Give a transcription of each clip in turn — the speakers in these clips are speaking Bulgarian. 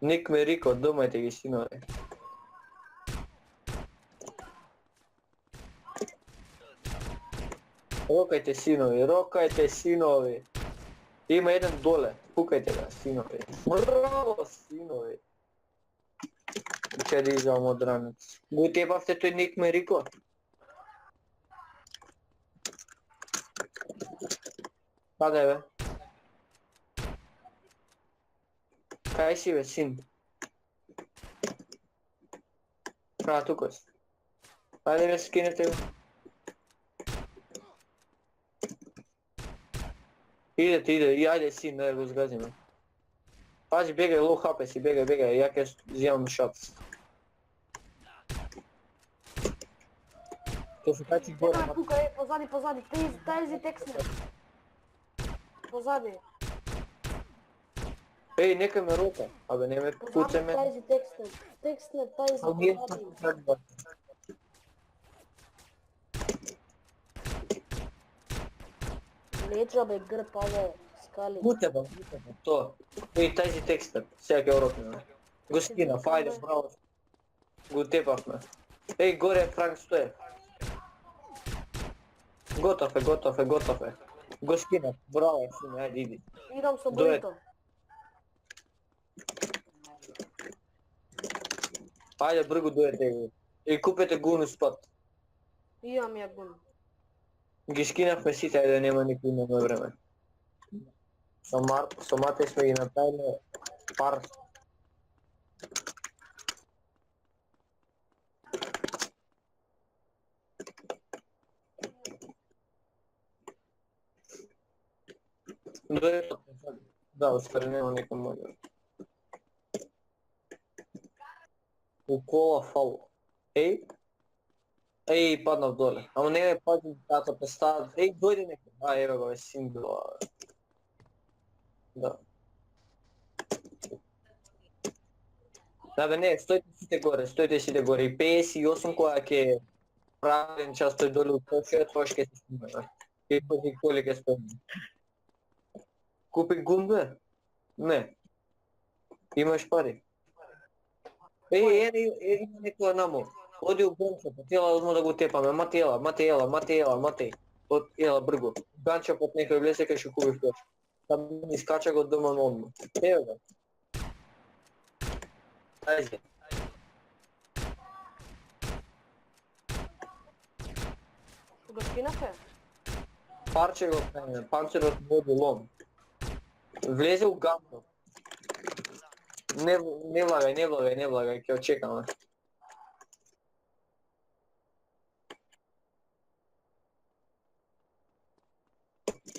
Nik mi je rekel, domajte gi sinovi. Rokajte sinovi. Ima jedan dole, pukajte ga, sinovi. Bravo, sinovi. Če dizao modranac. Gute pa ste to Nik mi je rekel. Padaj be. Kaj si be, sin? Kaj tukaj si? Ajde me skinete go. Ide, i ajde sin, da ga zgazim. Pazi, begaj, low HP si, begaj, ja kaj zimam shots. To su kači gore. Čekaj, tukaj, pozadi, tajzi teksne. Pozadi. Ej, nekaj me roka, abe ne me kuce Pozadi, me. tajzi teksne, tajzi Ali nije pozadi. to tako? Neću be grp ovo, skali. Guteba, to. Ej, tajzi tekstar, всякий урок me. Goskina, fajde, bravo. Gutebah me. Ej, gore Frank stoje. Gotov je. Goskina, bravo, sin, ajde idi. Idam sa Doje. burrito. Ajde, brgu dojete. Ej, kupete gunu spot. Imam ja gun. Гишкинах ме сите, да нема никој на моје време. Со Мате сме ги направиле пар. Да, успре нема никој моје. У кола фало. Ej, padnав доле. Ама не ме пази тато представа. Ej, дојде некој. Еве го е син била. Да. Да бе не, стојте сите горе. И 58 која ќе правен час тој доле у тоа ќе се сниме. И този коли ќе спомне. Купи гум бе? Не. Имаш пари? Ей, има некоја намо. Оди у ганчопот, ела одмо да го тепаме. Мате. Ела брго. Ганчопот некој влезе кај што купив тоа. Там искача го дома на одмо. Ево го. Ајде. Го скинахе? Парче го преме, панцерот води лом. Влезе у ганчоп. Не влагај, ќе очекаме.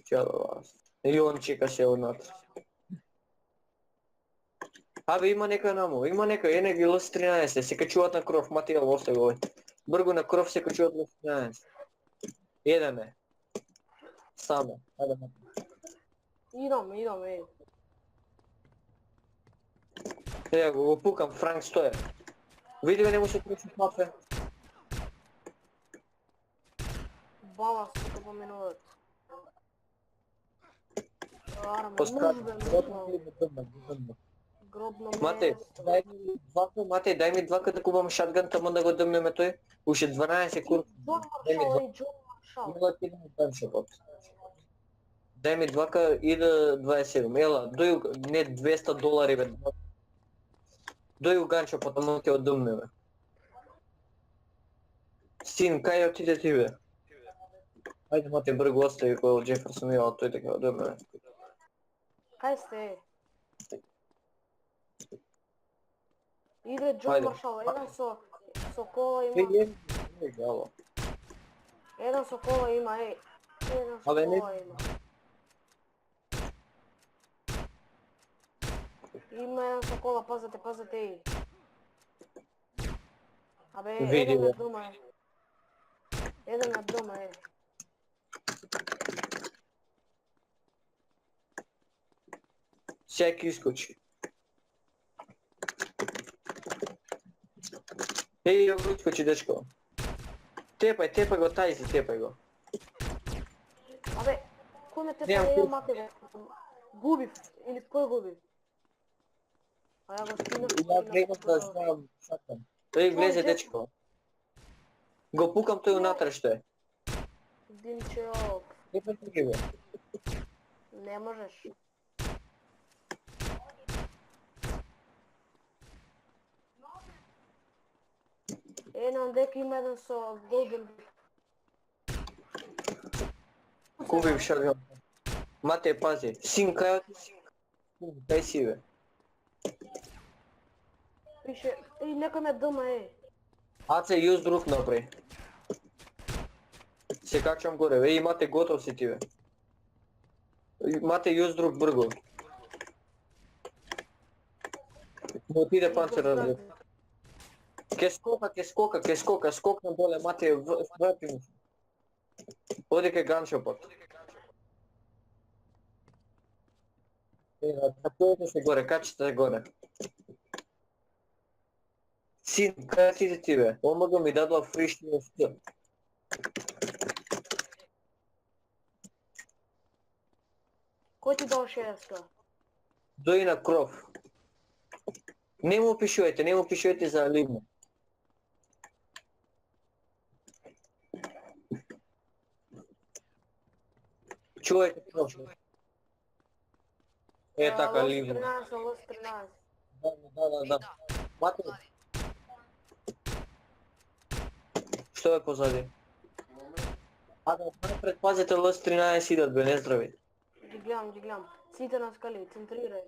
Чело вас. И он чекаше однатре. Абе има некој намо, ене ги лос 13, се качуваат на кров, материјал остави овој. Бргу на кров се качуваат лос 13. Едеме. Само, ајде мати. Идам, Еја го пукам, Франк стоje. Види ме, не му се тречи кафе. Баба се тука поменуват. Арме, Поскат, нужбен. Гробно Мате, место. дај ми двака да купам шатган, тамо да го дъмнеме тој. Уште 12 кур. Джон Маршал, Джон Маршал. Мила ти на ганчопот. Дај ми двака и да 27. Ела, дој не $200 бе. Дој у ганчопот, тамо ќе оддъмнеме. Син, кај отиде ти бе? Ајде мате бргу остави кој од Джеферсон ела, тој така оддъмнеме. Кај сте? Иде Джон Ајде. Маршал, еден со кола има. Ало. Еден со кола има, Еден со Абе, не- кола има. Има еден со кола, пазете. Абе, Види, еден бе. на дома Еден на дома Всеки искочи. Ей, го искочи, дечко. Тепај го, тајзи, тепај го. Абе, кој ме те Немам ја курс. мате бе? Губив, или кој губив? A ja го скинав. Ja гледам да знам шатам. Той влезе Чојче. дечко. Го пукам тој унатре што е. Димчо, Не пати бе. не можеш. Еден дека има еден со голден. Купив шатган. Мате, пази. Син, кај оти? Кај си бе? Пише, некој ме дъма, Аце, јус друг напри. Се качам горе, бе, имате готов си ти, бе. Мате јус друг брго. Мо отиде панцера да. Ке скока, скокна доле, мате, врати му се. Оди ке ганшопот. Качете се горе, качете се горе. Син, кај си ти бе? Омага ми дадла фришния стъ. Кој ти дал 600? Дои на кров. Не му пишувате за ливно. Чувајте кров. Е така ливно. Лос 13. Да. Мате. Што е позади? Да предпазите лъс 13 идат бе, не здрави. Ги гледам. Сите на скали, центрирај.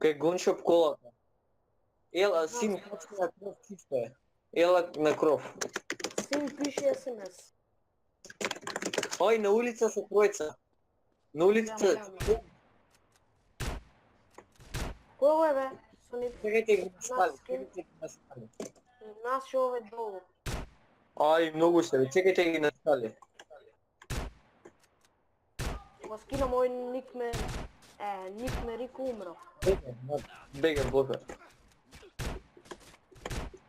Кај гоншоп колата. Ела, син, качи на кров чисто е. Ела на кров. Син пише СМС. Ој, на улица се тројца. На улица... Кој е бе? Чекайте ги на скали. Нас ще ове долу. Ај, многу се, чекайте ги на скали. Го скинам овој ник ме Рико умрал. Бега, блока.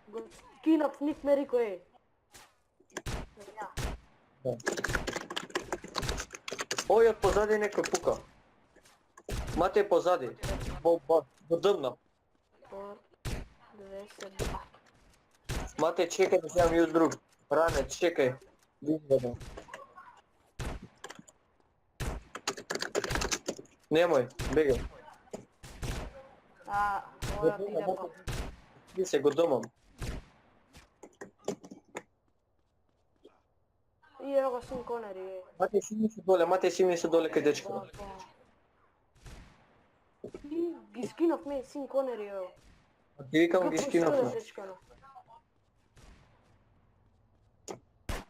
Го скинав ник ме Рико Ој, од позади некој пука. Мате е позади. Го дъмна. 202. Мате, чекай да вземам јус друг. Ране, чекай. Виждам. Немој, бега. Овој иде па. Ти се го домам. И ево го син Конери. Мате, си ми се доле кај дечко. И ги скинав ме син Конери ево. Ти викам ги скинав.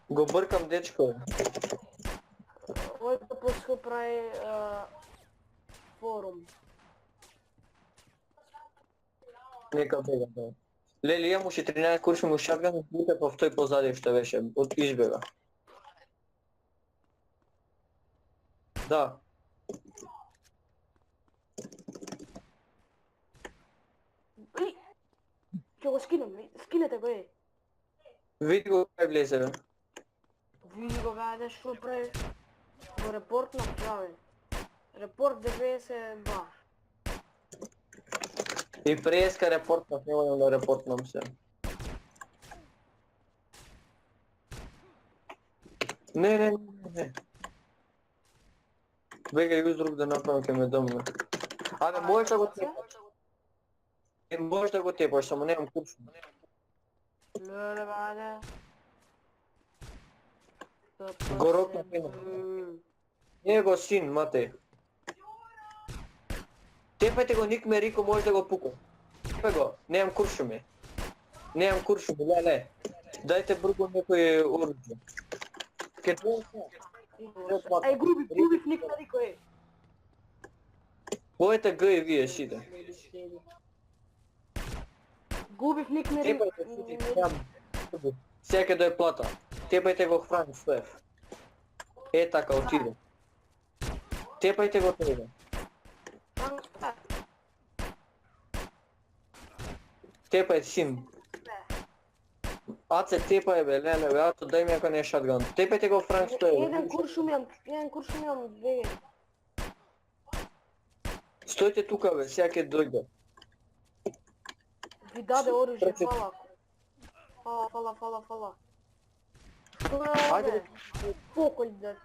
Го бъркам дечко. Овој да пуско прави форум. Нека бега, да. Лели, имам уши 13 курши му шатган и бутеп в тој позади што беше. Од избега. Да. Ќе го скинам, скинете го Види го кај влезе, бе. Види го каде што прави. Го репортнав, бе. Репорт 92. И преска репортнав, немојам да репортнам се. Не. Бега јус друг да направам ке ме домне. Абе, можеш да го тепаш. Можеш да го тепаш, само немам куршум. Леле, баде. Горок на пена. Не го син, мате. Тепајте го, ник ме Рико, може да го пукам. Тепај го, немам куршуми. Леле. Дајте брго некој оружје. Ке тоа Ај, губив ник на Рико, Којата Г и вие сите? Губив ник на Рико. Тепајте сите, Сека да е плата. Тепајте го Франк Стоев. Е така, отиде. Тепајте го тебе. Тепај син. Аце тепај бе, леле бе, ато дај ми ако не е шатган. Тепајте го Франк Стоев. Еден куршум имам, бе. Стојте тука бе, сега ќе дојде. Ви даде оружје, Прати. фала. Фала. Што е Ајде овде? Поколј да...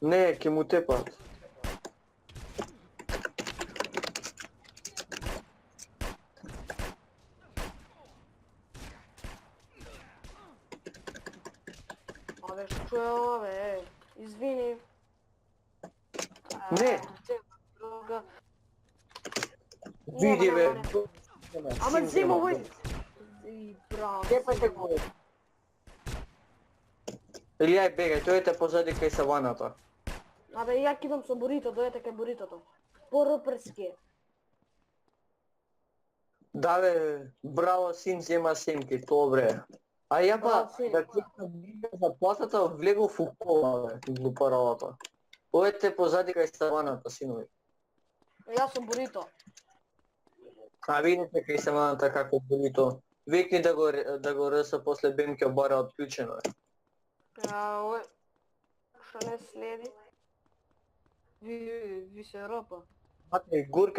Не, ќе му тепат. Абе, што е ова бе? Извини. Не. Друга. Види бе. Ама зема овој. И браво. Тепајте го. Или ај бегај, тојте позади кај саваната. Абе, ја кидам со бурито, дојдете кај буритото. Порупрски. Да бе, браво син, зема семки, добре. А ја па, Браво, син. да чекам за платата, влегов у кола, бе, глупаровата. Ојте позади кај саваната, синови. Јас сум бурито. А видите кај саваната како болито. Викни да го рса после БМ ќе бара отклучено е. Овој... Што не следи? Ви се ропа. Мате, гурка